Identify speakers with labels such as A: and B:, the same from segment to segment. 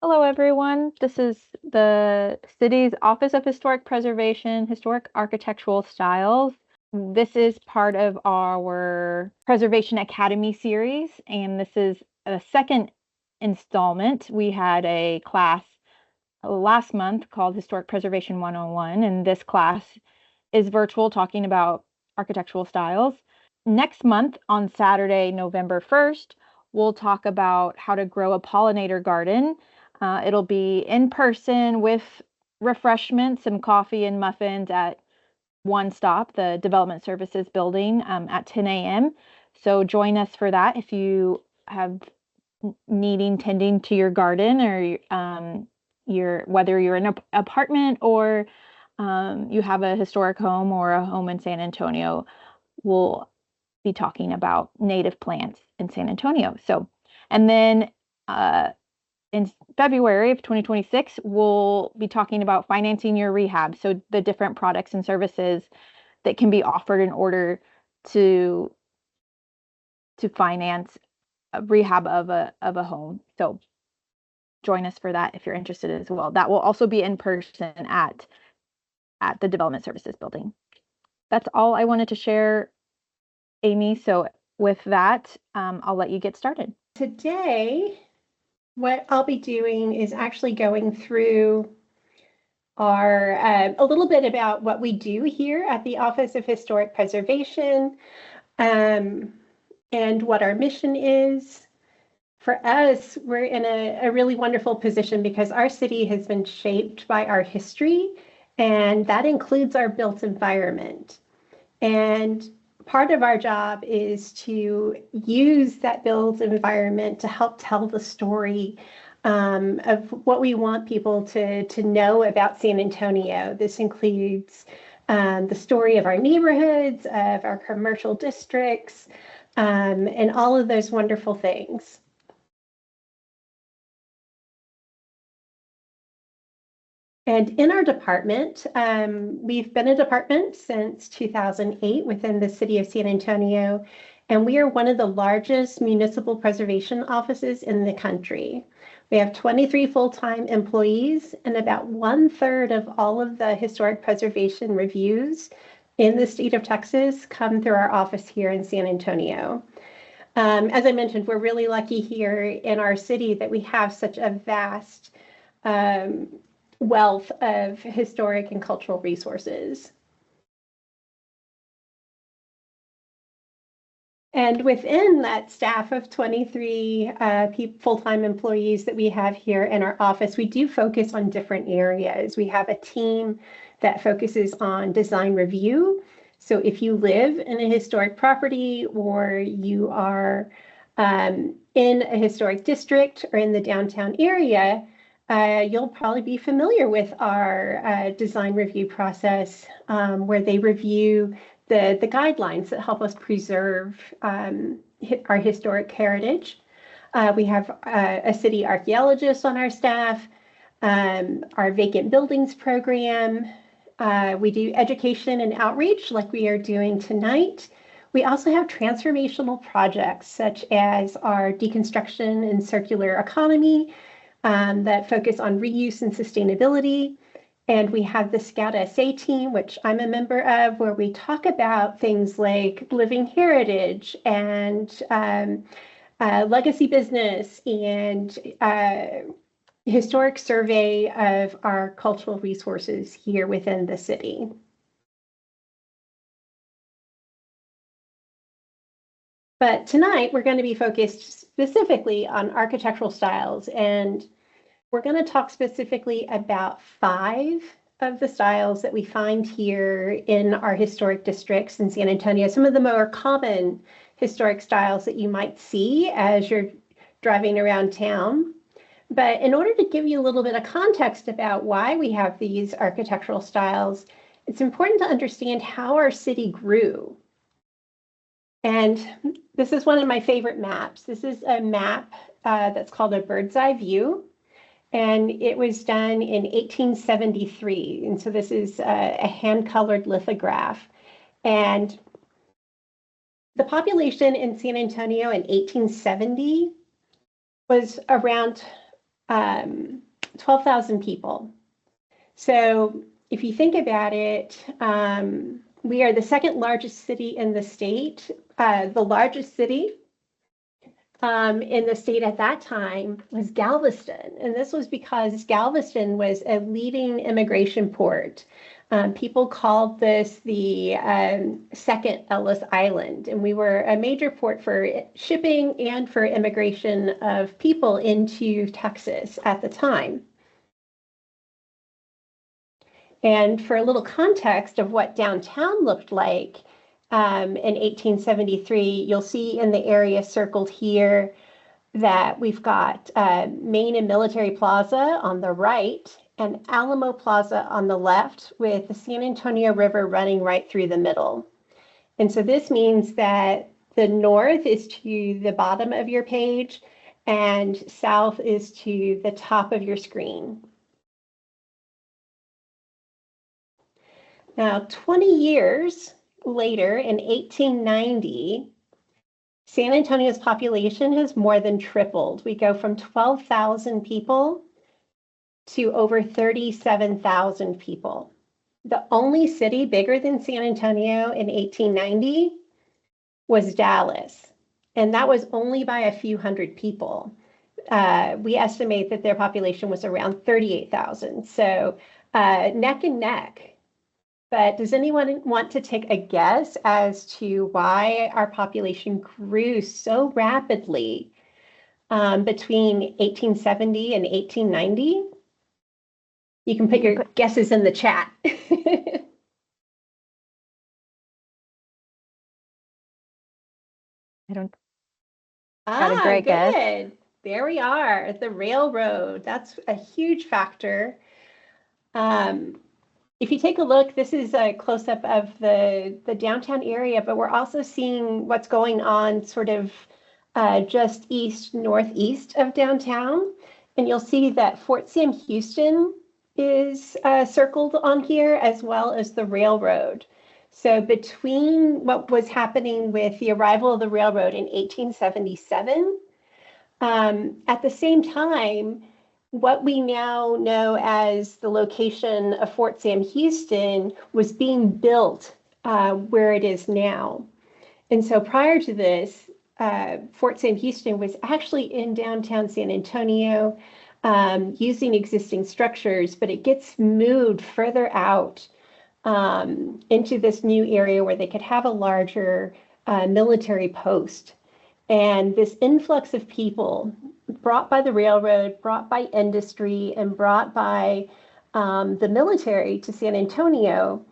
A: Hello, everyone. This is the city's Office of Historic Preservation, Historic Architectural Styles. This is part of our Preservation Academy series, and this is a second installment. We had a class last month called Historic Preservation 101, and this class is virtual, talking about architectural styles. Next month, on Saturday, November 1st, we'll talk about how to grow a pollinator garden. It'll be in person with refreshments, some coffee and muffins at One Stop, the Development Services building, at 10 a.m. So join us for that if you have needing tending to your garden, or whether you're in an apartment or you have a historic home or a home in San Antonio. We'll be talking about native plants in San Antonio. So, and then in February of 2026, we'll be talking about financing your rehab. So the different products and services that can be offered in order to finance a rehab of a home. So join us for that if you're interested as well. That will also be in person at the Development Services building. That's all I wanted to share, Amy. So with that, I'll let you get started.
B: Today, what I'll be doing is actually going through a little bit about what we do here at the Office of Historic Preservation, and what our mission is. For us, we're in a really wonderful position because our city has been shaped by our history, and that includes our built environment. And part of our job is to use that built environment to help tell the story of what we want people to know about San Antonio. This includes the story of our neighborhoods, of our commercial districts, and all of those wonderful things. And in our department, we've been a department since 2008 within the city of San Antonio, and we are one of the largest municipal preservation offices in the country. We have 23 full-time employees, and about 1/3 of all of the historic preservation reviews in the state of Texas come through our office here in San Antonio. As I mentioned, we're really lucky here in our city that we have such a vast wealth of historic and cultural resources. And within that staff of 23 full-time employees that we have here in our office, we do focus on different areas. We have a team that focuses on design review. So if you live in a historic property, or you are in a historic district or in the downtown area, you'll probably be familiar with our design review process, where they review the guidelines that help us preserve our historic heritage. We have a city archaeologist on our staff, our vacant buildings program. We do education and outreach like we are doing tonight. We also have transformational projects such as our deconstruction and circular economy, that focus on reuse and sustainability. And we have the Scout SA team, which I'm a member of, where we talk about things like living heritage and legacy business and historic survey of our cultural resources here within the city. But tonight we're going to be focused specifically on architectural styles, and we're going to talk specifically about 5 of the styles that we find here in our historic districts in San Antonio, some of the more common historic styles that you might see as you're driving around town. But in order to give you a little bit of context about why we have these architectural styles, it's important to understand how our city grew. And this is one of my favorite maps. This is a map that's called a bird's eye view. And it was done in 1873. And so this is a hand-colored lithograph. And the population in San Antonio in 1870 was around 12,000 people. So if you think about it, we are the second largest city in the state. The largest city in the state at that time was Galveston. And this was because Galveston was a leading immigration port. People called this the second Ellis Island, and we were a major port for shipping and for immigration of people into Texas at the time. And for a little context of what downtown looked like in 1873, you'll see in the area circled here that we've got Main and Military Plaza on the right and Alamo Plaza on the left, with the San Antonio River running right through the middle. And so this means that the north is to the bottom of your page and south is to the top of your screen. Now, 20 years later, in 1890, San Antonio's population has more than tripled. We go from 12,000 people to over 37,000 people. The only city bigger than San Antonio in 1890 was Dallas, and that was only by a few hundred people. We estimate that their population was around 38,000, so neck and neck. But does anyone want to take a guess as to why our population grew so rapidly between 1870 and 1890? You can put your guesses in the chat.
A: I don't got a great
B: good.
A: guess.
B: There we are, the railroad. That's a huge factor. If you take a look, this is a close-up of the downtown area, but we're also seeing what's going on sort of just northeast of downtown. And you'll see that Fort Sam Houston is circled on here, as well as the railroad. So between what was happening with the arrival of the railroad in 1877, at the same time, what we now know as the location of Fort Sam Houston was being built where it is now. And so prior to this, Fort Sam Houston was actually in downtown San Antonio using existing structures, but it gets moved further out into this new area where they could have a larger military post. And this influx of people brought by the railroad, brought by industry, and brought by the military to San Antonio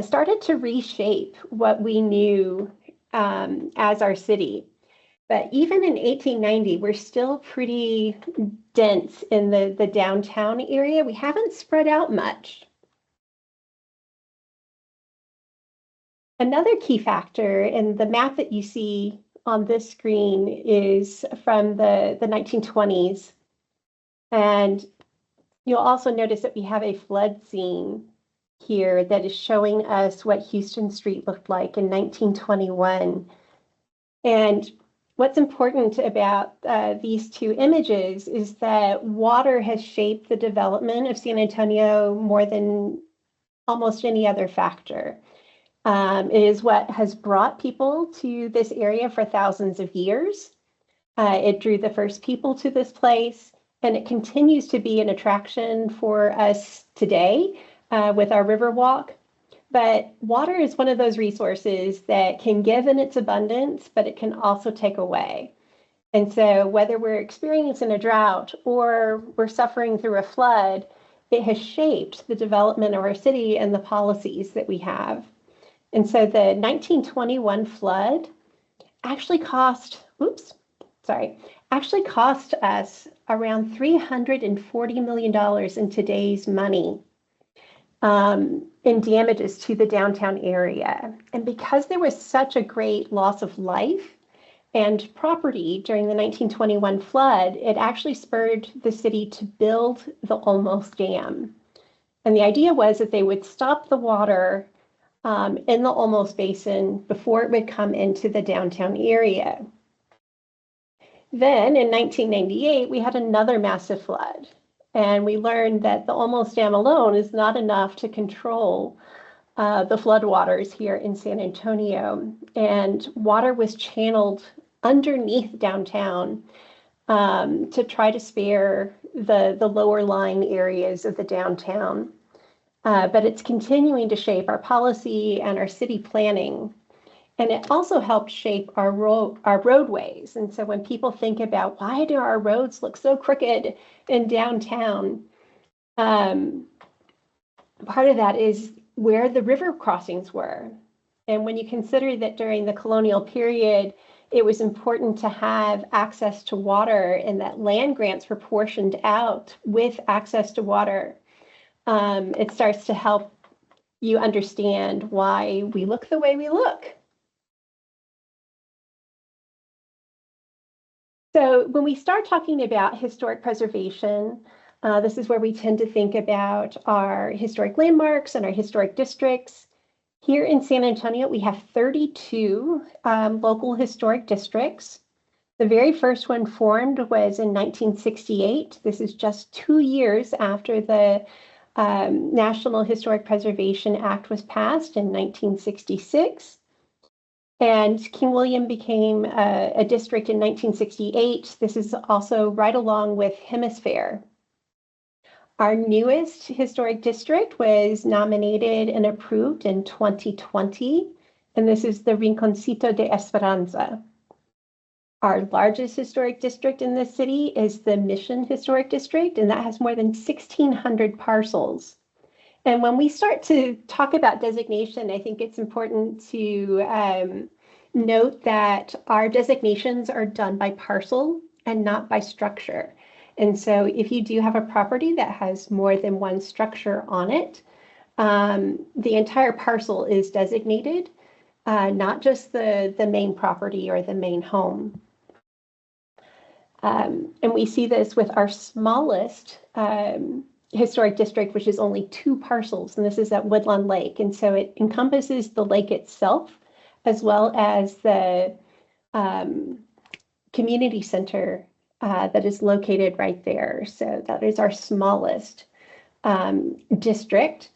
B: started to reshape what we knew as our city. But even in 1890, we're still pretty dense in the downtown area. We haven't spread out much. Another key factor in the map that you see on this screen is from the 1920s. And you'll also notice that we have a flood scene here that is showing us what Houston Street looked like in 1921. And what's important about these two images is that water has shaped the development of San Antonio more than almost any other factor. It is what has brought people to this area for thousands of years. It drew the first people to this place, and it continues to be an attraction for us today with our river walk. But water is one of those resources that can give in its abundance, but it can also take away. And so whether we're experiencing a drought or we're suffering through a flood, it has shaped the development of our city and the policies that we have. And so the 1921 flood actually cost us around $340 million in today's money in damages to the downtown area. And because there was such a great loss of life and property during the 1921 flood, it actually spurred the city to build the Olmos Dam. And the idea was that they would stop the water in the Olmos Basin before it would come into the downtown area. Then in 1998, we had another massive flood. And we learned that the Olmos Dam alone is not enough to control the floodwaters here in San Antonio. And water was channeled underneath downtown to try to spare the lower lying areas of the downtown. But it's continuing to shape our policy and our city planning. And it also helped shape our roadways. And so when people think about why do our roads look so crooked in downtown, part of that is where the river crossings were. And when you consider that during the colonial period, it was important to have access to water and that land grants were portioned out with access to water, it starts to help you understand why we look the way we look. So when we start talking about historic preservation, this is where we tend to think about our historic landmarks and our historic districts. Here in San Antonio, we have 32 local historic districts. The very first one formed was in 1968. This is just 2 years after the National Historic Preservation Act was passed in 1966. And King William became a district in 1968. This is also right along with Hemisphere. Our newest historic district was nominated and approved in 2020, and this is the Rinconcito de Esperanza. Our largest historic district in this city is the Mission Historic District, and that has more than 1,600 parcels. And when we start to talk about designation, I think it's important to note that our designations are done by parcel and not by structure. And so if you do have a property that has more than one structure on it, the entire parcel is designated, not just the main property or the main home. And we see this with our smallest historic district, which is only 2 parcels, and this is at Woodlawn Lake. And so it encompasses the lake itself, as well as the community center that is located right there. So that is our smallest district.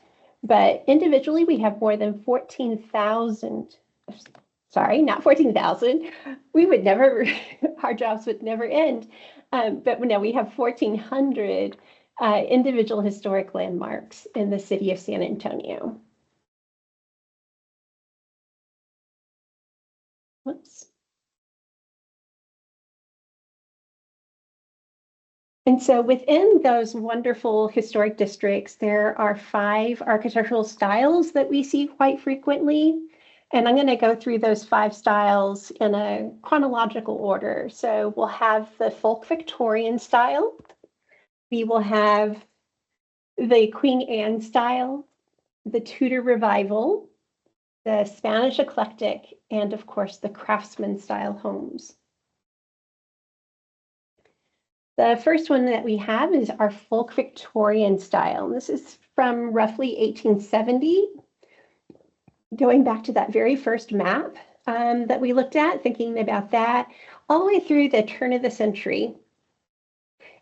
B: But individually, we have more than 14,000, sorry, not 14,000. We would never, our jobs would never end. But no, we have 1,400 individual historic landmarks in the city of San Antonio. Whoops. And so within those wonderful historic districts, there are 5 architectural styles that we see quite frequently. And I'm going to go through those 5 styles in a chronological order. So we'll have the folk Victorian style. We will have the Queen Anne style, the Tudor Revival, the Spanish Eclectic, and of course, the Craftsman style homes. The first one that we have is our folk Victorian style. This is from roughly 1870, going back to that very first map that we looked at, thinking about that, all the way through the turn of the century.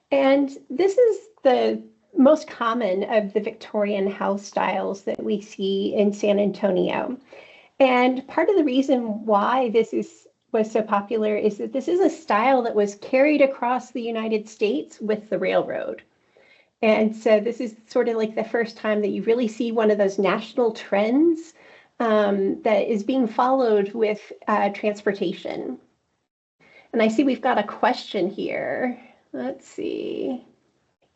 B: And this is the most common of the Victorian house styles that we see in San Antonio. And part of the reason why this was so popular is that this is a style that was carried across the United States with the railroad. And so this is sort of like the first time that you really see one of those national trends that is being followed with transportation. And I see we've got a question here. Let's see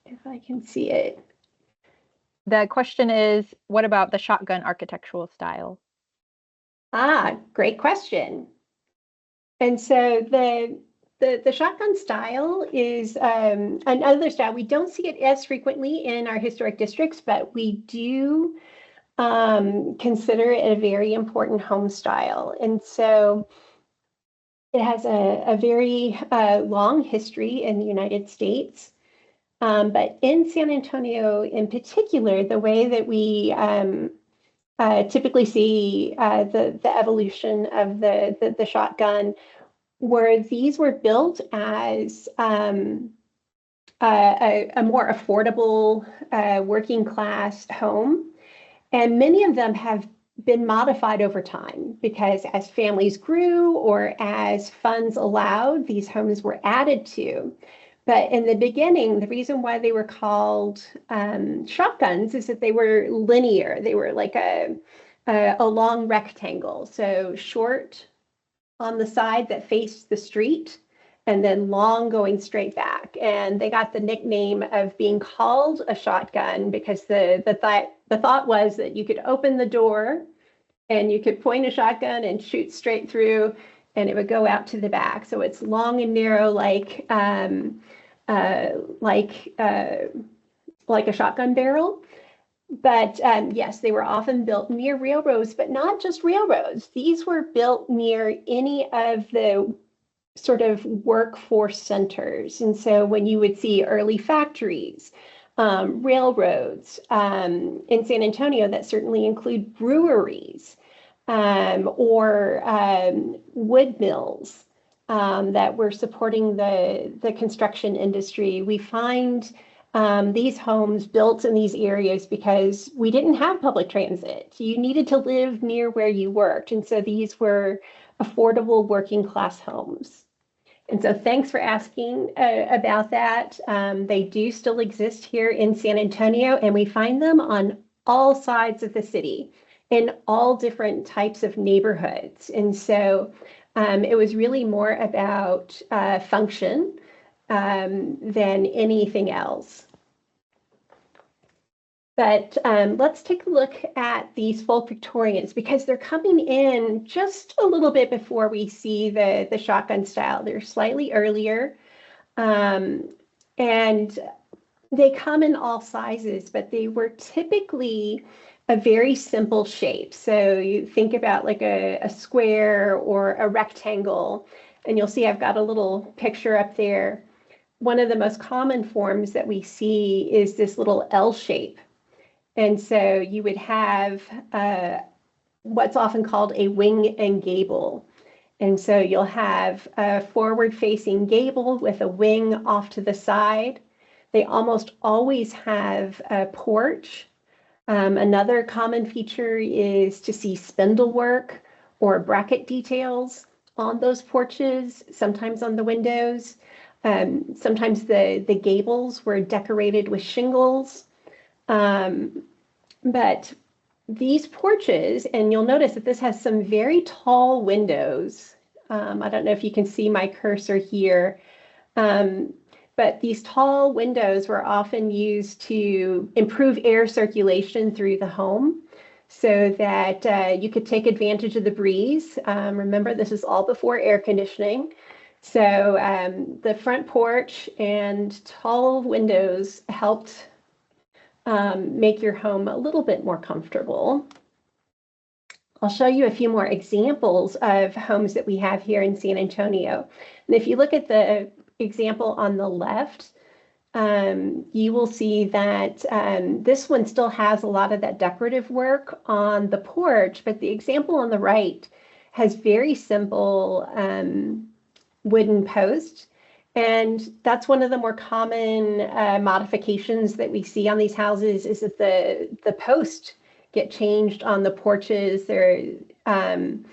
B: if I can see it.
A: The question is, what about the shotgun architectural style?
B: Great question. And so the shotgun style is another style. We don't see it as frequently in our historic districts, but we do consider it a very important home style. And so it has a very long history in the United States. But in San Antonio in particular, the way that we typically see the evolution of the shotgun where these were built as a more affordable working class home. And many of them have been modified over time because as families grew or as funds allowed, these homes were added to. But in the beginning, the reason why they were called shotguns is that they were linear. They were like a long rectangle, so short on the side that faced the street and then long going straight back. And they got the nickname of being called a shotgun because the thought was that you could open the door and you could point a shotgun and shoot straight through and it would go out to the back. So it's long and narrow like a shotgun barrel. But yes, they were often built near railroads, but not just railroads. These were built near any of the sort of workforce centers. And so when you would see early factories, railroads in San Antonio, that certainly include breweries or wood mills that were supporting the construction industry. We find these homes built in these areas because we didn't have public transit. You needed to live near where you worked. And so these were affordable working class homes. And so thanks for asking about that. They do still exist here in San Antonio, and we find them on all sides of the city in all different types of neighborhoods. And so it was really more about function than anything else. But let's take a look at these folk Victorians because they're coming in just a little bit before we see the shotgun style. They're slightly earlier and they come in all sizes, but they were typically a very simple shape. So you think about like a square or a rectangle, and you'll see I've got a little picture up there. One of the most common forms that we see is this little L shape. And so you would have what's often called a wing and gable. And so you'll have a forward-facing gable with a wing off to the side. They almost always have a porch. Another common feature is to see spindle work or bracket details on those porches, sometimes on the windows. Sometimes the gables were decorated with shingles. But these porches, and you'll notice that this has some very tall windows. I don't know if you can see my cursor here, but these tall windows were often used to improve air circulation through the home so that you could take advantage of the breeze. Remember, this is all before air conditioning. So the front porch and tall windows helped make your home a little bit more comfortable. I'll show you a few more examples of homes that we have here in San Antonio. And if you look at the example on the left, you will see that this one still has a lot of that decorative work on the porch, but the example on the right has very simple wooden posts. And that's one of the more common modifications that we see on these houses is that the posts get changed on the porches. They're an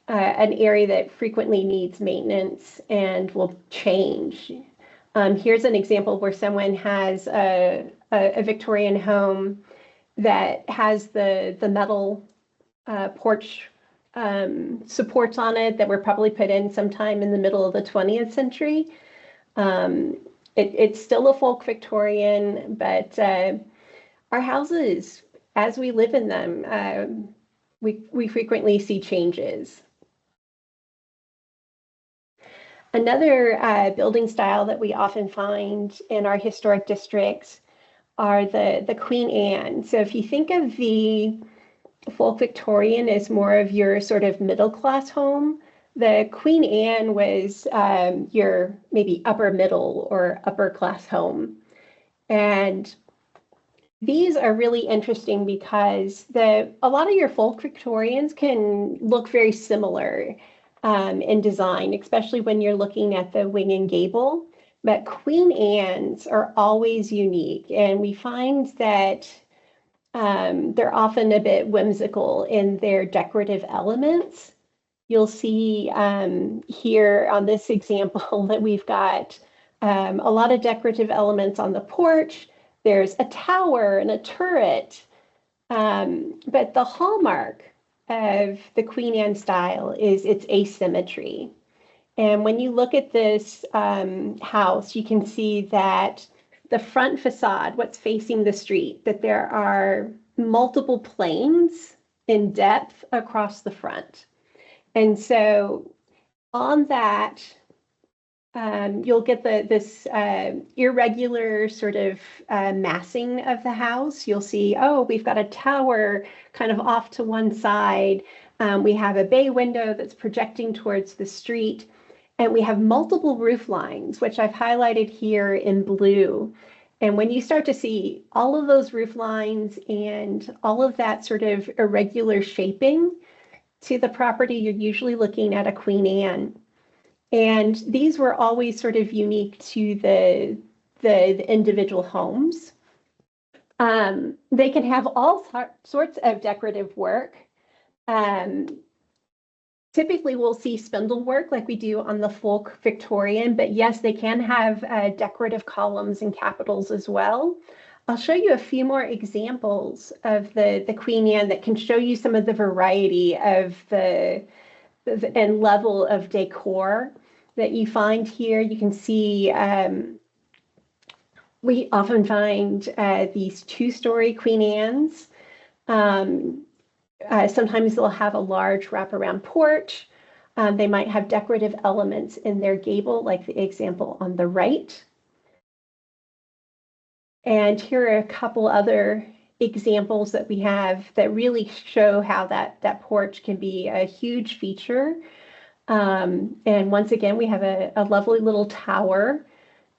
B: area that frequently needs maintenance and will change. Here's an example where someone has a Victorian home that has the metal porch supports on it that were probably put in sometime in the middle of the 20th century. It's still a folk Victorian, but our houses, as we live in them, we frequently see changes. Another building style that we often find in our historic districts are the Queen Anne. So if you think of the folk Victorian as more of your sort of middle class home, the Queen Anne was your maybe upper middle or upper class home. And these are really interesting because a lot of your folk Victorians can look very similar. in design, especially when you're looking at the wing and gable. But Queen Anne's are always unique, and we find that they're often a bit whimsical in their decorative elements. You'll see here on this example that we've got a lot of decorative elements on the porch. There's a tower and a turret, but the hallmark of the Queen Anne style is its asymmetry. And when you look at this house, you can see that the front facade, what's facing the street, that there are multiple planes in depth across the front. And so on that, you'll get this irregular sort of massing of the house. You'll see, oh, we've got a tower kind of off to one side. We have a bay window that's projecting towards the street. And we have multiple roof lines, which I've highlighted here in blue. And when you start to see all of those roof lines and all of that sort of irregular shaping to the property, you're usually looking at a Queen Anne. And these were always sort of unique to the individual homes. They can have all sorts of decorative work. Typically, we'll see spindle work like we do on the folk Victorian, but yes, they can have decorative columns and capitals as well. I'll show you a few more examples of the Queen Anne that can show you some of the variety of and level of decor that you find here. You can see we often find these two-story Queen Annes. Sometimes they'll have a large wraparound porch. They might have decorative elements in their gable, like the example on the right. And here are a couple other examples that we have that really show how that porch can be a huge feature. And once again, we have a lovely little tower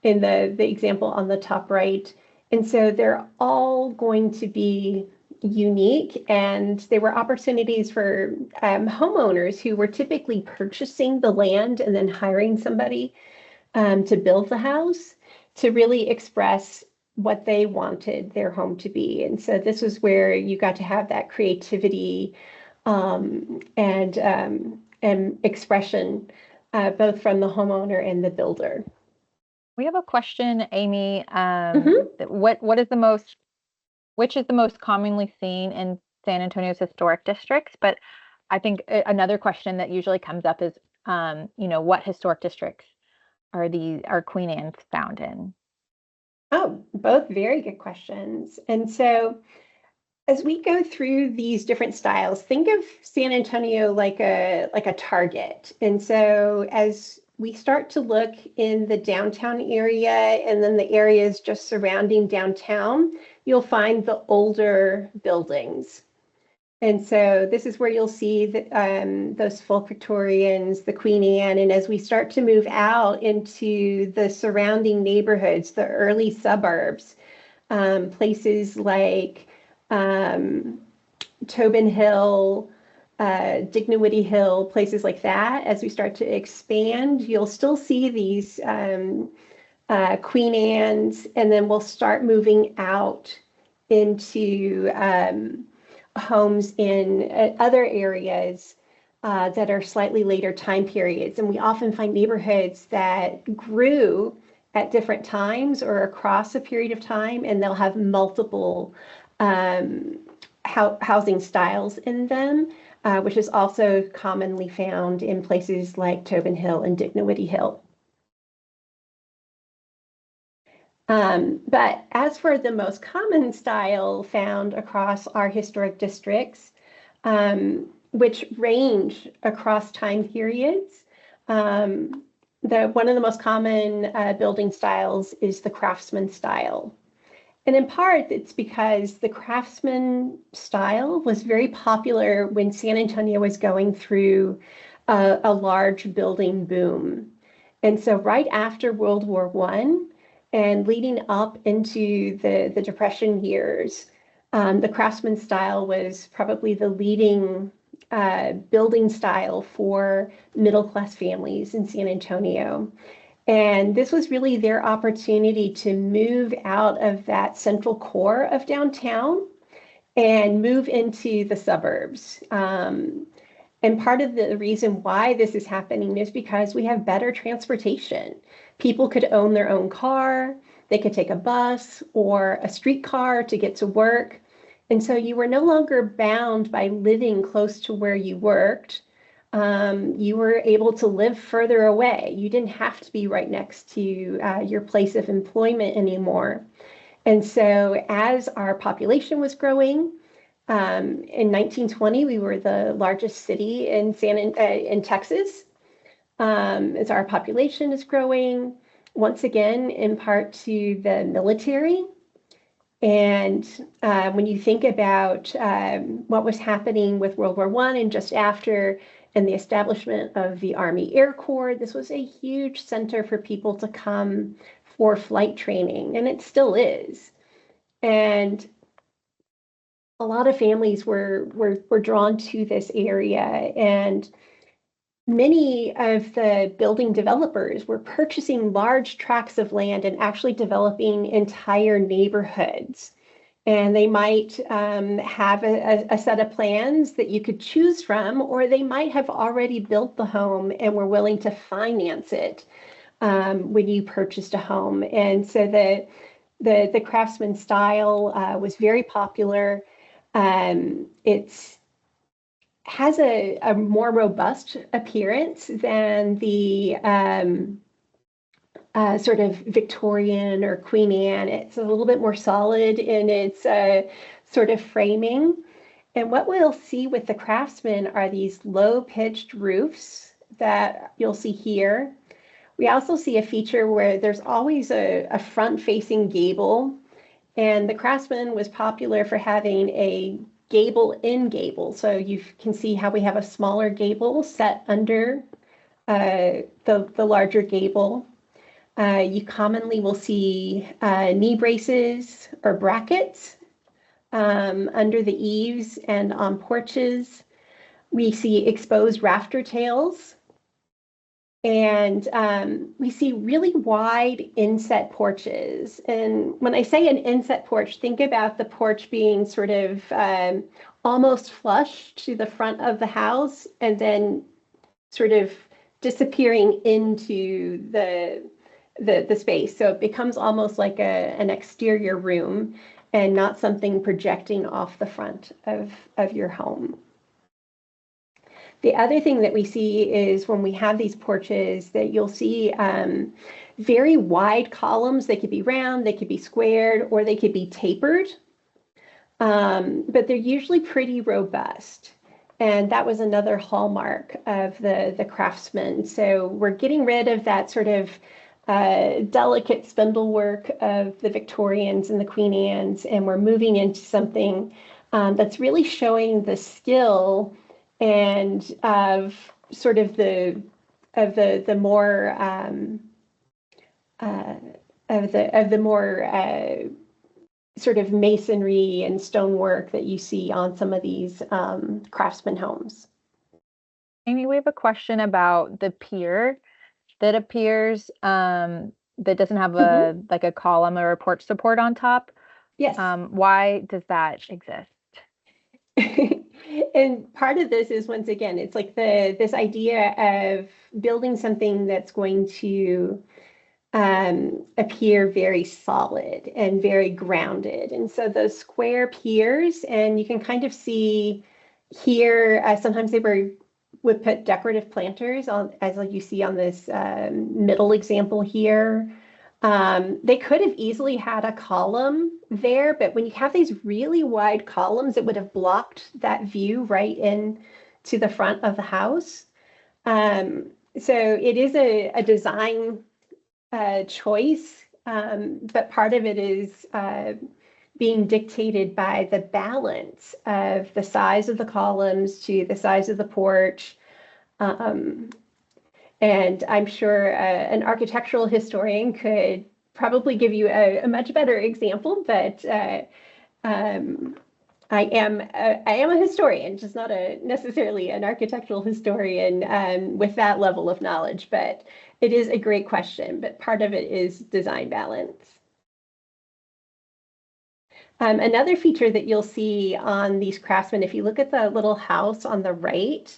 B: in the example on the top right. And so they're all going to be unique, and they were opportunities for homeowners who were typically purchasing the land and then hiring somebody to build the house to really express what they wanted their home to be. And so this was where you got to have that creativity and expression both from the homeowner and the builder.
A: We have a question, Amy.
B: Mm-hmm.
A: Which is the most commonly seen in San Antonio's historic districts? But I think another question that usually comes up is, what historic districts are Queen Anne's found in?
B: Oh, both very good questions. And so as we go through these different styles, think of San Antonio like a target. And so as we start to look in the downtown area and then the areas just surrounding downtown, you'll find the older buildings. And so this is where you'll see those folk Victorians, the Queen Anne. And as we start to move out into the surrounding neighborhoods, the early suburbs, places like Tobin Hill, Dignity Hill, places like that, as we start to expand, you'll still see these Queen Anne's, and then we'll start moving out into homes in other areas that are slightly later time periods. And we often find neighborhoods that grew at different times or across a period of time, and they'll have multiple housing styles in them, which is also commonly found in places like Tobin Hill and Dignity Hill. But as for the most common style found across our historic districts, which range across time periods, one of the most common building styles is the craftsman style. And in part, it's because the craftsman style was very popular when San Antonio was going through a large building boom. And so right after World War I, and leading up into the Depression years, the craftsman style was probably the leading building style for middle-class families in San Antonio. And this was really their opportunity to move out of that central core of downtown and move into the suburbs. And part of the reason why this is happening is because we have better transportation. People could own their own car, they could take a bus or a streetcar to get to work. And so you were no longer bound by living close to where you worked. You were able to live further away. You didn't have to be right next to your place of employment anymore. And so as our population was growing, in 1920, we were the largest city in Texas. As our population is growing, once again, in part to the military. And when you think about what was happening with World War I and just after, and the establishment of the Army Air Corps, this was a huge center for people to come for flight training, and it still is. And a lot of families were drawn to this area, and many of the building developers were purchasing large tracts of land and actually developing entire neighborhoods. And they might have a set of plans that you could choose from, or they might have already built the home and were willing to finance it when you purchased a home. And so the craftsman style was very popular. It has a more robust appearance than the sort of Victorian or Queen Anne. It's a little bit more solid in its sort of framing. And what we'll see with the craftsman are these low-pitched roofs that you'll see here. We also see a feature where there's always a front-facing gable. And the craftsman was popular for having a gable in gable. So you can see how we have a smaller gable set under the larger gable. You commonly will see knee braces or brackets under the eaves and on porches. We see exposed rafter tails. And we see really wide inset porches. And when I say an inset porch, think about the porch being sort of almost flush to the front of the house and then sort of disappearing into the space. So it becomes almost like an exterior room and not something projecting off the front of your home. The other thing that we see is when we have these porches that you'll see very wide columns. They could be round, they could be squared, or they could be tapered. But they're usually pretty robust. And that was another hallmark of the craftsman. So we're getting rid of that sort of delicate spindle work of the Victorians and the Queen Annes, and we're moving into something that's really showing the skill and of sort of the more sort of masonry and stonework that you see on some of these craftsman homes.
A: Amy, we have a question about the pier that appears that doesn't have like a column or a porch support on top.
B: Yes.
A: Why does that exist?
B: And part of this is, once again, it's like this idea of building something that's going to appear very solid and very grounded. And so those square piers, and you can kind of see here, sometimes they would put decorative planters on, as like you see on this middle example here. They could have easily had a column there, but when you have these really wide columns, it would have blocked that view right in to the front of the house. So it is a design choice, but part of it is being dictated by the balance of the size of the columns to the size of the porch. And I'm sure an architectural historian could probably give you a much better example, but I am a historian, just not necessarily an architectural historian with that level of knowledge, but it is a great question. But part of it is design balance. Another feature that you'll see on these craftsmen, if you look at the little house on the right,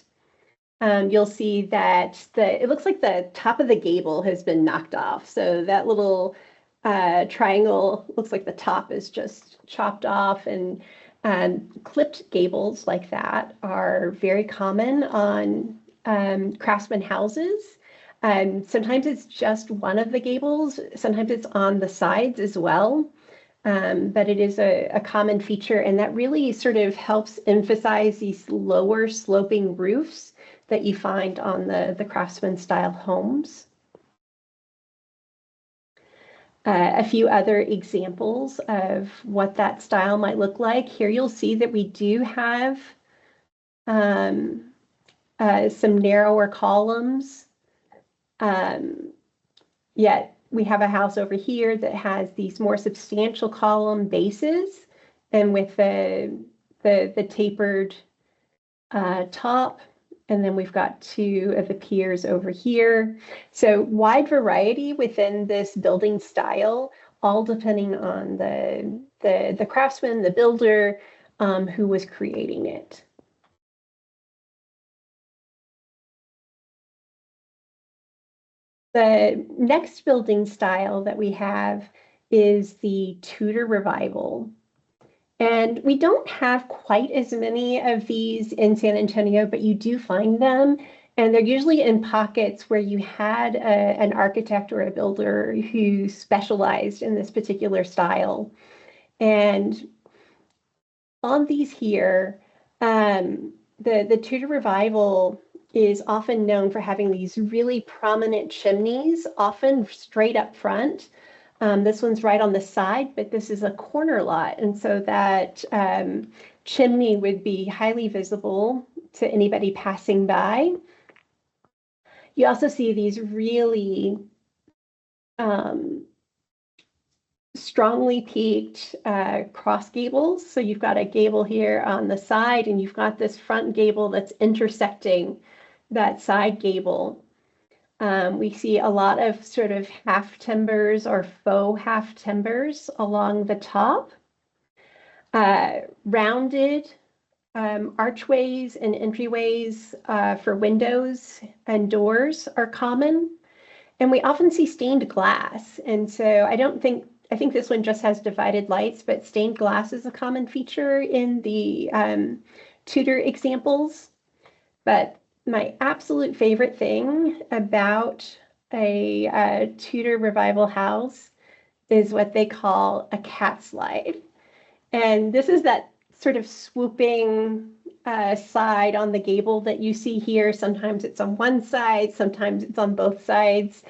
B: you'll see that it looks like the top of the gable has been knocked off. So that little triangle looks like the top is just chopped off, and clipped gables like that are very common on craftsman houses. Sometimes it's just one of the gables, sometimes it's on the sides as well. But it is a common feature, and that really sort of helps emphasize these lower sloping roofs that you find on the craftsman style homes. A few other examples of what that style might look like. Here you'll see that we do have some narrower columns, yet we have a house over here that has these more substantial column bases, and with the tapered top. And then we've got two of the piers over here. So wide variety within this building style, all depending on the craftsman, the builder, who was creating it. The next building style that we have is the Tudor Revival. And we don't have quite as many of these in San Antonio, but you do find them. And they're usually in pockets where you had an architect or a builder who specialized in this particular style. And on these here, the Tudor Revival is often known for having these really prominent chimneys, often straight up front. This one's right on the side, but this is a corner lot. And so that chimney would be highly visible to anybody passing by. You also see these really strongly peaked cross gables. So you've got a gable here on the side, and you've got this front gable that's intersecting that side gable. We see a lot of sort of half timbers or faux half timbers along the top. Rounded archways and entryways for windows and doors are common. And we often see stained glass. And so I think this one just has divided lights, but stained glass is a common feature in the Tudor examples. But my absolute favorite thing about a Tudor Revival house is what they call a cat slide. And this is that sort of swooping side on the gable that you see here. Sometimes it's on one side, sometimes it's on both sides.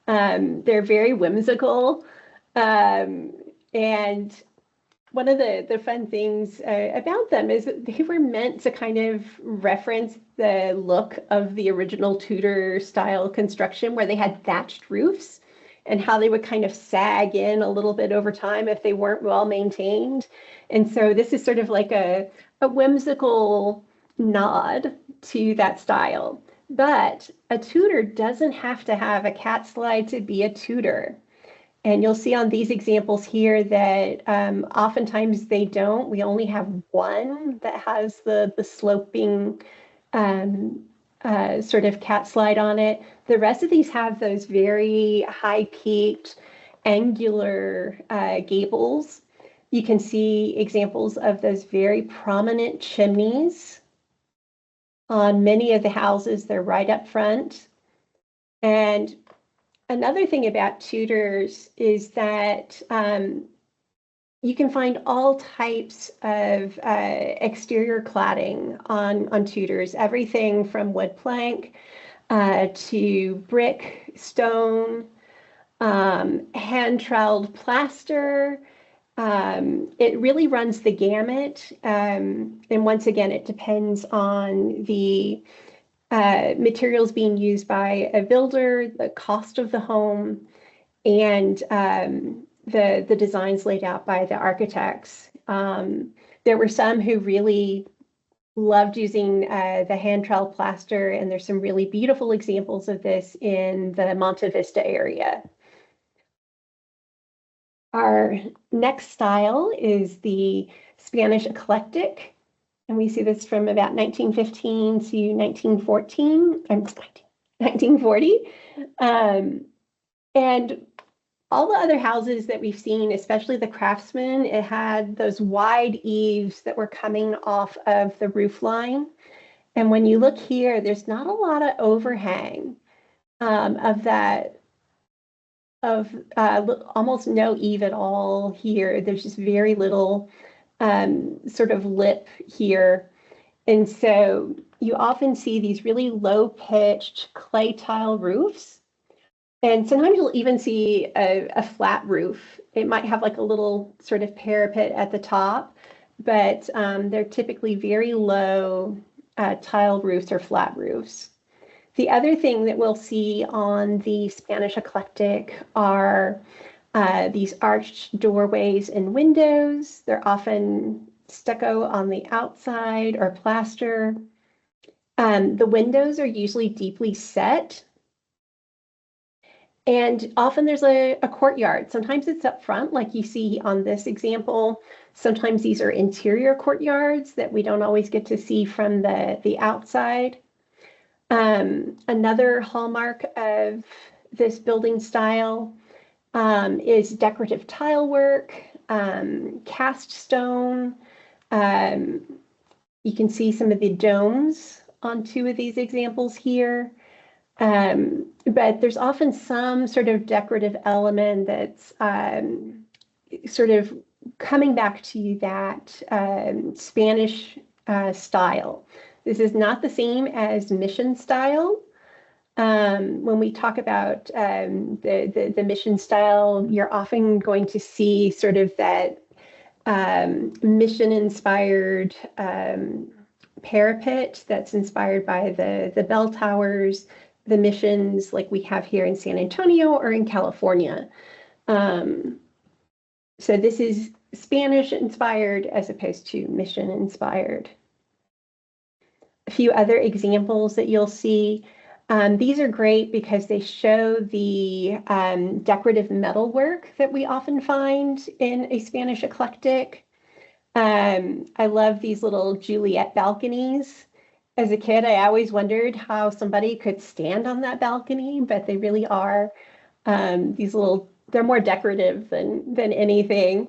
B: They're very whimsical. And one of the fun things about them is that they were meant to kind of reference the look of the original Tudor style construction, where they had thatched roofs and how they would kind of sag in a little bit over time if they weren't well maintained. And so this is sort of like a whimsical nod to that style. But a Tudor doesn't have to have a cat slide to be a Tudor. And you'll see on these examples here that oftentimes they don't. We only have one that has the sloping sort of cat slide on it. The rest of these have those very high-peaked, angular gables. You can see examples of those very prominent chimneys on many of the houses. They're right up front. And another thing about Tudors is that you can find all types of exterior cladding on Tudors, everything from wood plank to brick, stone, hand-troweled plaster. It really runs the gamut. And once again, it depends on the materials being used by a builder, the cost of the home, and the designs laid out by the architects. There were some who really loved using the hand trowel plaster, and there's some really beautiful examples of this in the Monte Vista area. Our next style is the Spanish eclectic, and we see this from about 1915 to 1914, 1940. And all the other houses that we've seen, especially the Craftsman, it had those wide eaves that were coming off of the roof line. And when you look here, there's not a lot of overhang of that, of almost no eave at all here. There's just very little sort of lip here. And so you often see these really low-pitched clay tile roofs. And sometimes you'll even see a flat roof. It might have like a little sort of parapet at the top, but they're typically very low tile roofs or flat roofs. The other thing that we'll see on the Spanish eclectic are these arched doorways and windows. They're often stucco on the outside or plaster. The windows are usually deeply set. And often there's a courtyard. Sometimes it's up front, like you see on this example. Sometimes these are interior courtyards that we don't always get to see from the outside. Another hallmark of this building style is decorative tile work, cast stone. You can see some of the domes on two of these examples here. But there's often some sort of decorative element that's sort of coming back to that Spanish style. This is not the same as mission style. When we talk about the mission style, you're often going to see sort of that mission-inspired parapet that's inspired by the bell towers, the missions like we have here in San Antonio or in California. So this is Spanish inspired as opposed to mission inspired. A few other examples that you'll see. These are great because they show the decorative metalwork that we often find in a Spanish eclectic. I love these little Juliet balconies. As a kid, I always wondered how somebody could stand on that balcony, but they really are these little, they're more decorative than anything.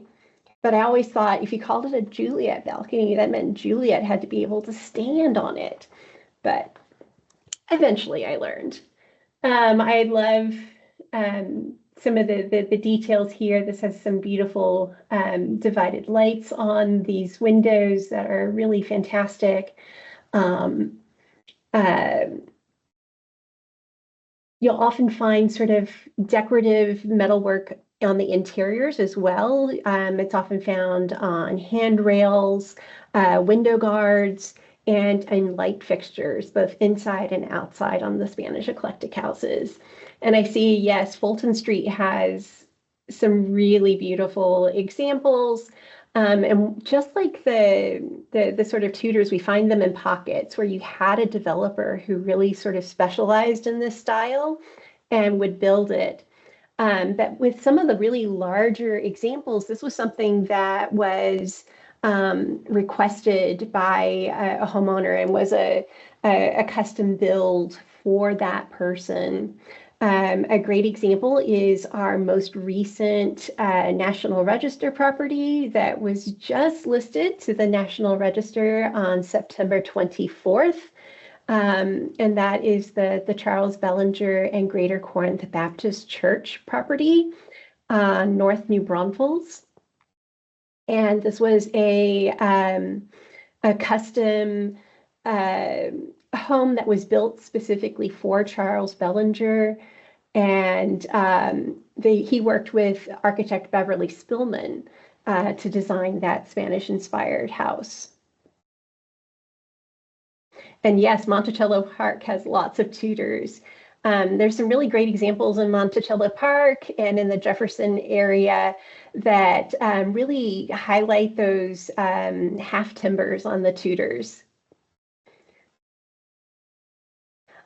B: But I always thought if you called it a Juliet balcony, that meant Juliet had to be able to stand on it. But eventually I learned. I love some of the details here. This has some beautiful divided lights on these windows that are really fantastic. You'll often find sort of decorative metalwork on the interiors as well. It's often found on handrails, window guards, and in light fixtures, both inside and outside on the Spanish eclectic houses. And I see, yes, Fulton Street has some really beautiful examples. And just like the sort of Tudors, we find them in pockets where you had a developer who really sort of specialized in this style and would build it. But with some of the really larger examples, this was something that was requested by a homeowner and was a custom build for that person. A great example is our most recent National Register property that was just listed to the National Register on September 24th. And that is the Charles Bellinger and Greater Corinth Baptist Church property, North New Braunfels. And this was a custom home that was built specifically for Charles Bellinger. And he worked with architect Beverly Spillman to design that Spanish-inspired house. And yes, Monticello Park has lots of Tudors. There's some really great examples in Monticello Park and in the Jefferson area that really highlight those half timbers on the Tudors.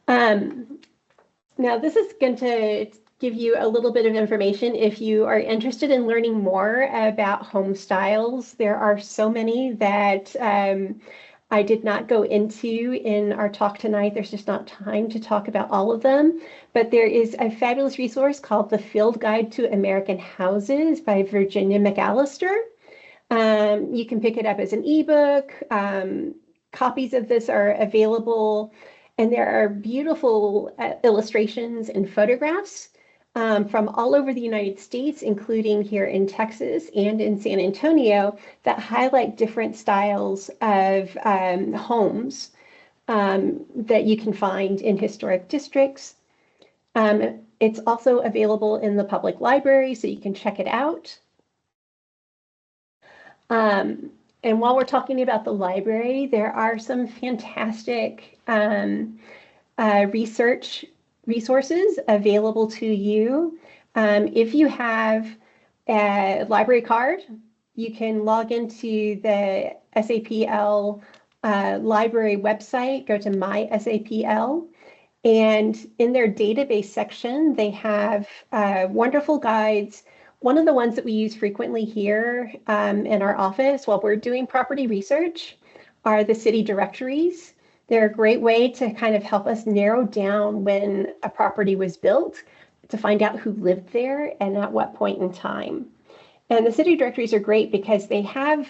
B: Now, this is going to give you a little bit of information if you are interested in learning more about home styles. There are so many that I did not go into in our talk tonight. There's just not time to talk about all of them, but there is a fabulous resource called The Field Guide to American Houses by Virginia McAllister. You can pick it up as an ebook. Copies of this are available, and there are beautiful illustrations and photographs from all over the United States, including here in Texas and in San Antonio, that highlight different styles of homes that you can find in historic districts. It's also available in the public library, so you can check it out. And while we're talking about the library, there are some fantastic resources available to you. If you have a library card, you can log into the SAPL library website, go to My SAPL, and in their database section, they have wonderful guides. One of the ones that we use frequently here in our office while we're doing property research are the city directories. They're a great way to kind of help us narrow down when a property was built, to find out who lived there and at what point in time. And the city directories are great because they have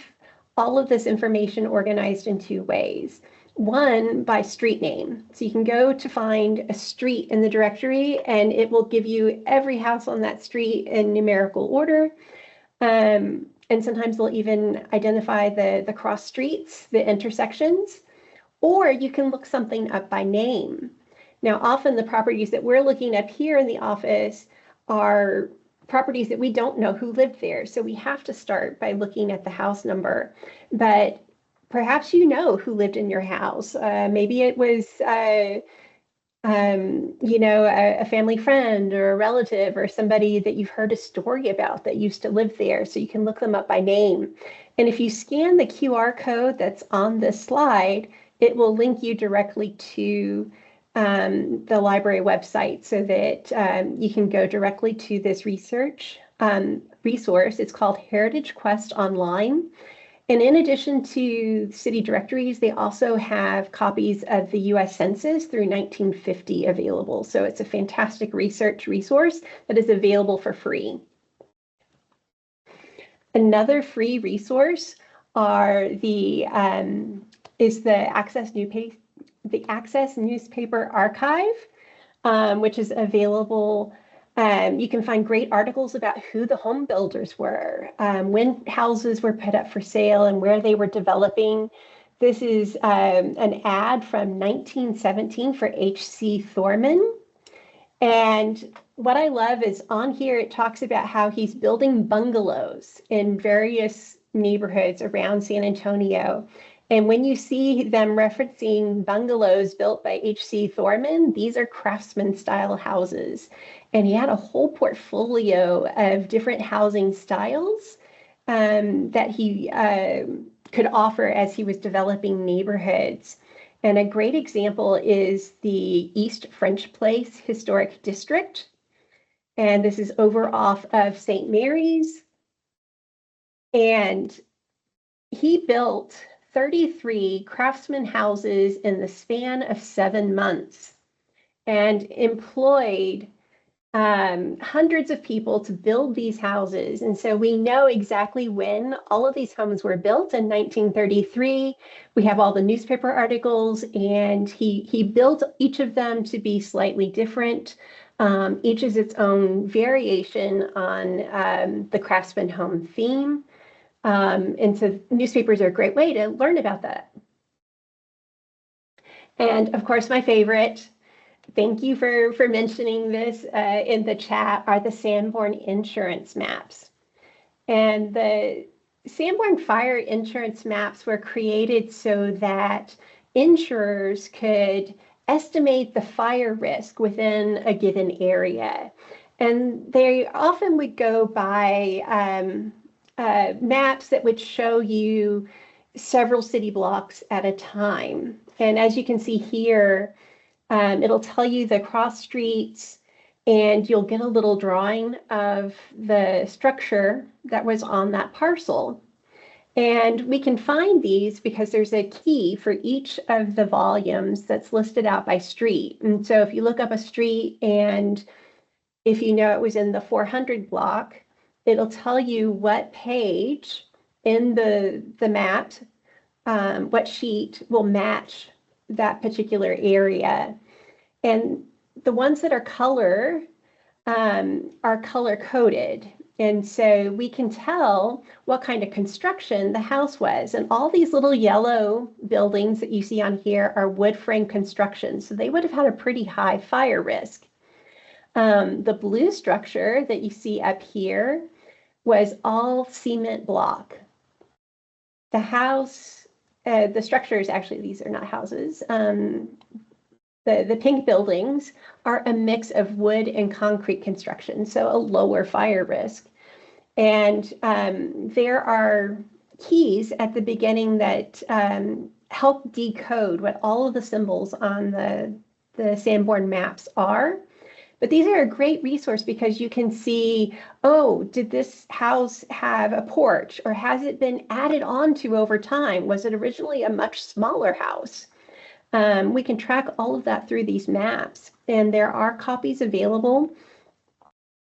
B: all of this information organized in two ways. One, by street name. So you can go to find a street in the directory and it will give you every house on that street in numerical order. And sometimes they'll even identify the cross streets, the intersections, or you can look something up by name. Now, often the properties that we're looking up here in the office are properties that we don't know who lived there. So we have to start by looking at the house number. But perhaps you know who lived in your house. Maybe it was, a family friend or a relative or somebody that you've heard a story about that used to live there. So you can look them up by name. And if you scan the QR code that's on this slide, it will link you directly to the library website so that you can go directly to this resource. It's called Heritage Quest Online. And in addition to city directories, they also have copies of the US Census through 1950 available. So it's a fantastic research resource that is available for free. Another free resource is the Access Newspaper Archive, which is available. You can find great articles about who the home builders were, when houses were put up for sale and where they were developing. This is an ad from 1917 for H.C. Thorman. And what I love is on here, it talks about how he's building bungalows in various neighborhoods around San Antonio. And when you see them referencing bungalows built by H.C. Thorman, these are craftsman style houses. And he had a whole portfolio of different housing styles that he could offer as he was developing neighborhoods. And a great example is the East French Place Historic District. And this is over off of St. Mary's. And he built 33 craftsman houses in the span of 7 months and employed hundreds of people to build these houses. And so we know exactly when all of these homes were built in 1933. We have all the newspaper articles, and he built each of them to be slightly different. Each is its own variation on the craftsman home theme. And so newspapers are a great way to learn about that. And of course, my favorite, thank you for mentioning this in the chat, are the Sanborn insurance maps. And the Sanborn fire insurance maps were created so that insurers could estimate the fire risk within a given area. And they often would go by maps that would show you several city blocks at a time. And as you can see here, it'll tell you the cross streets, and you'll get a little drawing of the structure that was on that parcel. And we can find these because there's a key for each of the volumes that's listed out by street. And so if you look up a street, and if you know it was in the 400 block, it'll tell you what page in the map, what sheet will match that particular area. And the ones that are color coded. And so we can tell what kind of construction the house was. And all these little yellow buildings that you see on here are wood frame construction. So they would have had a pretty high fire risk. The blue structure that you see up here was all cement block. The house, the structures, actually, these are not houses. The pink buildings are a mix of wood and concrete construction, so a lower fire risk. And there are keys at the beginning that help decode what all of the symbols on the Sanborn maps are. But these are a great resource because you can see, oh, did this house have a porch, or has it been added on to over time? Was it originally a much smaller house? We can track all of that through these maps, and there are copies available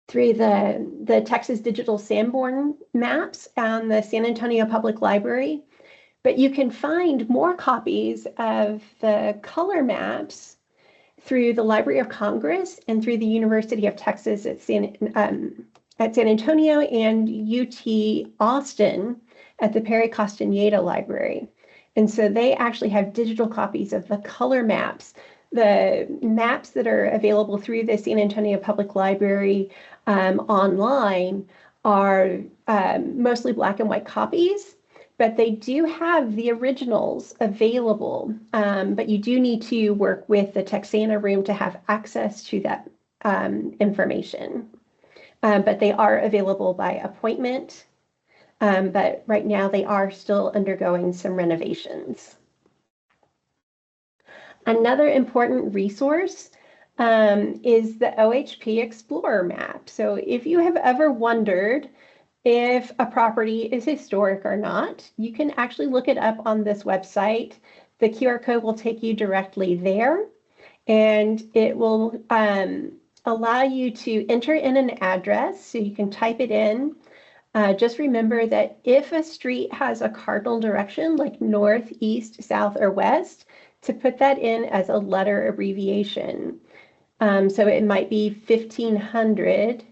B: through the Texas Digital Sanborn maps on the San Antonio Public Library. But you can find more copies of the color maps through the Library of Congress and through the University of Texas at San Antonio and UT Austin at the Perry Castaneda Library. And so they actually have digital copies of the color maps. The maps that are available through the San Antonio Public Library online are mostly black and white copies, but they do have the originals available. But you do need to work with the Texana room to have access to that information. But they are available by appointment. But right now they are still undergoing some renovations. Another important resource is the OHP Explorer map. So if you have ever wondered if a property is historic or not, you can actually look it up on this website. The QR code will take you directly there, and it will allow you to enter in an address, so you can type it in. Just remember that if a street has a cardinal direction, like north, east, south, or west, to put that in as a letter abbreviation. So it might be 1500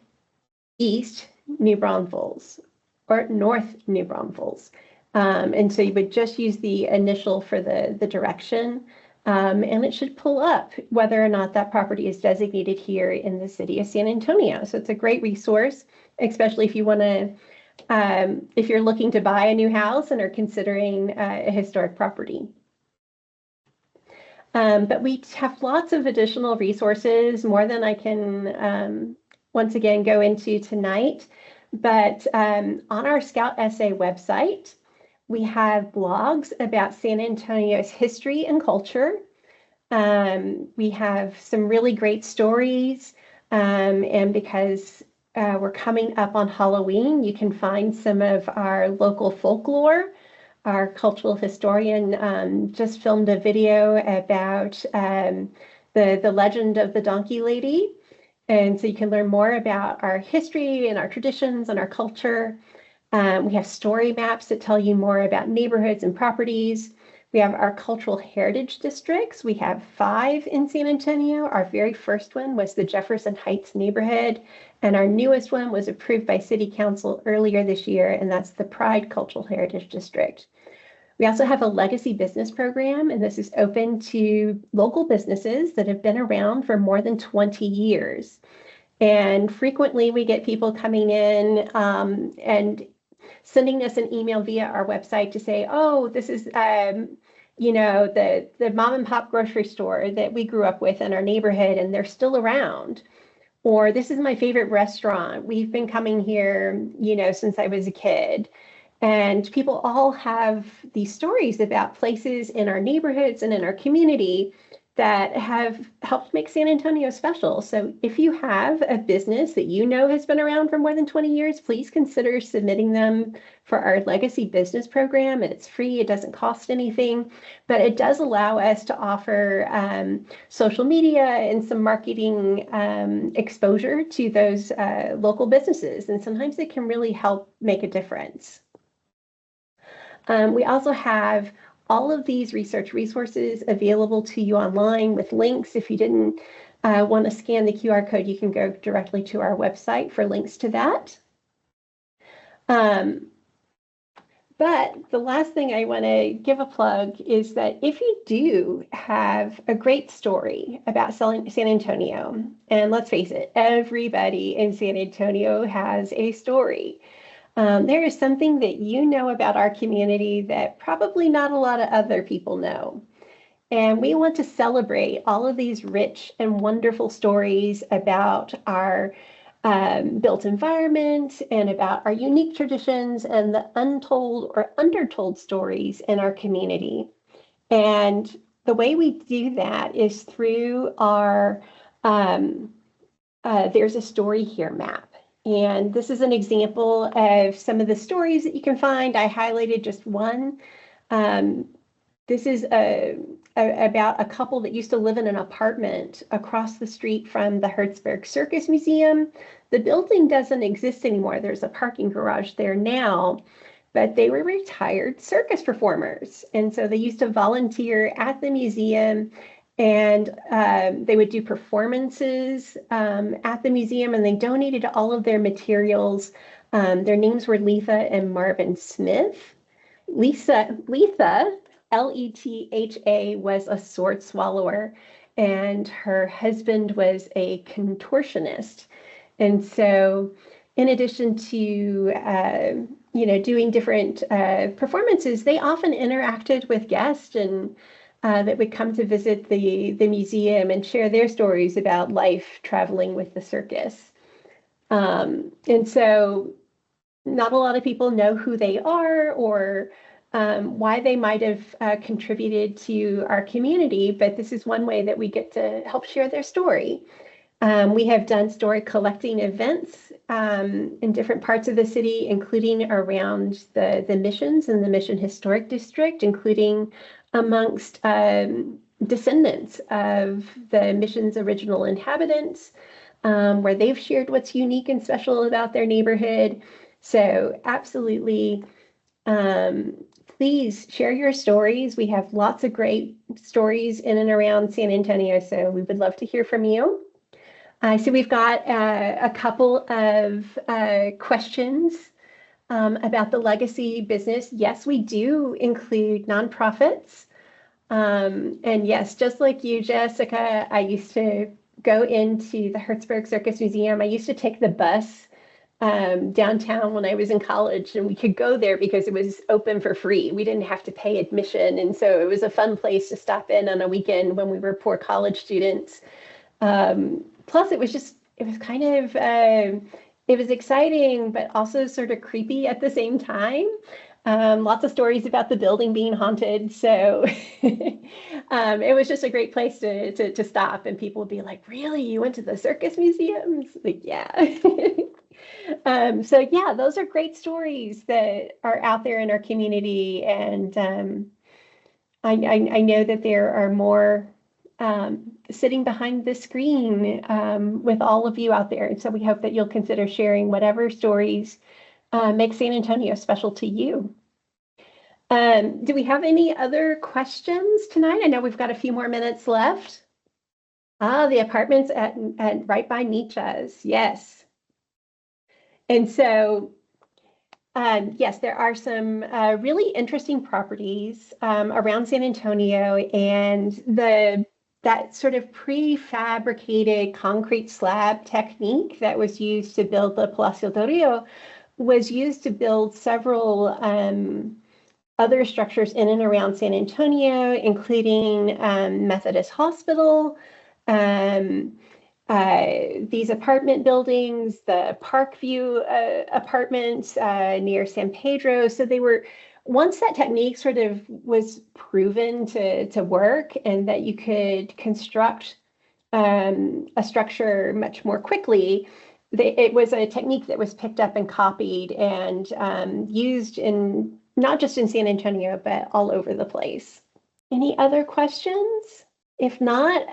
B: East New Braunfels or North New Braunfels. And so you would just use the initial for the direction, and it should pull up whether or not that property is designated here in the city of San Antonio. So it's a great resource, especially if you want to, if you're looking to buy a new house and are considering a historic property. But we have lots of additional resources, more than I can once again go into tonight. But on our Scout Essay website, we have blogs about San Antonio's history and culture. We have some really great stories, and because we're coming up on Halloween, you can find some of our local folklore. Our cultural historian just filmed a video about the legend of the Donkey Lady. And so you can learn more about our history and our traditions and our culture. We have story maps that tell you more about neighborhoods and properties. We have our cultural heritage districts. We have 5 in San Antonio. Our very first one was the Jefferson Heights neighborhood, and our newest one was approved by City Council earlier this year, and that's the Pride Cultural Heritage District. We also have a legacy business program, and this is open to local businesses that have been around for more than 20 years. And frequently we get people coming in and sending us an email via our website to say, oh, this is the mom and pop grocery store that we grew up with in our neighborhood, and they're still around. Or this is my favorite restaurant. We've been coming here, since I was a kid. And people all have these stories about places in our neighborhoods and in our community that have helped make San Antonio special. So if you have a business that has been around for more than 20 years, please consider submitting them for our Legacy Business Program. And it's free, it doesn't cost anything, but it does allow us to offer social media and some marketing exposure to those local businesses. And sometimes it can really help make a difference. We also have all of these research resources available to you online with links. If you didn't want to scan the QR code, you can go directly to our website for links to that. But the last thing I want to give a plug is that if you do have a great story about San Antonio, and let's face it, everybody in San Antonio has a story. There is something that about our community that probably not a lot of other people know. And we want to celebrate all of these rich and wonderful stories about our built environment and about our unique traditions and the untold or undertold stories in our community. And the way we do that is through our There's a Story Here map. And this is an example of some of the stories that you can find. I highlighted just one. This is about a couple that used to live in an apartment across the street from the Hertzberg Circus Museum. The building doesn't exist anymore. There's a parking garage there now, but they were retired circus performers. And so they used to volunteer at the museum, and they would do performances at the museum, and they donated all of their materials. Their names were Letha and Marvin Smith. Letha, Letha, was a sword swallower, and her husband was a contortionist. And so in addition to doing different performances, they often interacted with guests and that would come to visit the museum and share their stories about life traveling with the circus. And so not a lot of people know who they are or why they might have contributed to our community, but this is one way that we get to help share their story. We have done story collecting events in different parts of the city, including around the missions and the Mission Historic District, including amongst descendants of the mission's original inhabitants, where they've shared what's unique and special about their neighborhood. So absolutely, please share your stories. We have lots of great stories in and around San Antonio, so we would love to hear from you. So we've got a couple of questions about the legacy business. Yes, we do include nonprofits. And yes, just like you, Jessica, I used to go into the Hertzberg Circus Museum. I used to take the bus downtown when I was in college, and we could go there because it was open for free. We didn't have to pay admission. And so it was a fun place to stop in on a weekend when we were poor college students. Plus, it was kind of, it was exciting, but also sort of creepy at the same time. Lots of stories about the building being haunted. So it was just a great place to stop, and people would be like, really, you went to the circus museums? Like, yeah. So yeah, those are great stories that are out there in our community. And I know that there are more sitting behind the screen with all of you out there. And so we hope that you'll consider sharing whatever stories make San Antonio special to you. Do we have any other questions tonight? I know we've got a few more minutes left. The apartments at right by Nietzsche's, yes. And so, yes, there are some really interesting properties around San Antonio, and that sort of prefabricated concrete slab technique that was used to build the Palacio Dorio was used to build several other structures in and around San Antonio, including Methodist Hospital, these apartment buildings, the Parkview apartments near San Pedro. So they were, once that technique sort of was proven to work and that you could construct a structure much more quickly, it was a technique that was picked up and copied and used in not just in San Antonio, but all over the place. Any other questions? If not,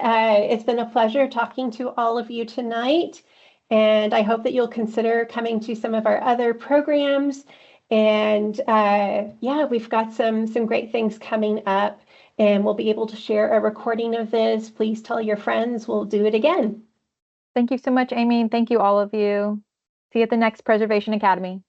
B: it's been a pleasure talking to all of you tonight. And I hope that you'll consider coming to some of our other programs. And yeah, we've got some great things coming up, and we'll be able to share a recording of this. Please tell your friends. We'll do it again.
A: Thank you so much, Amy. Thank you, all of you. See you at the next Preservation Academy.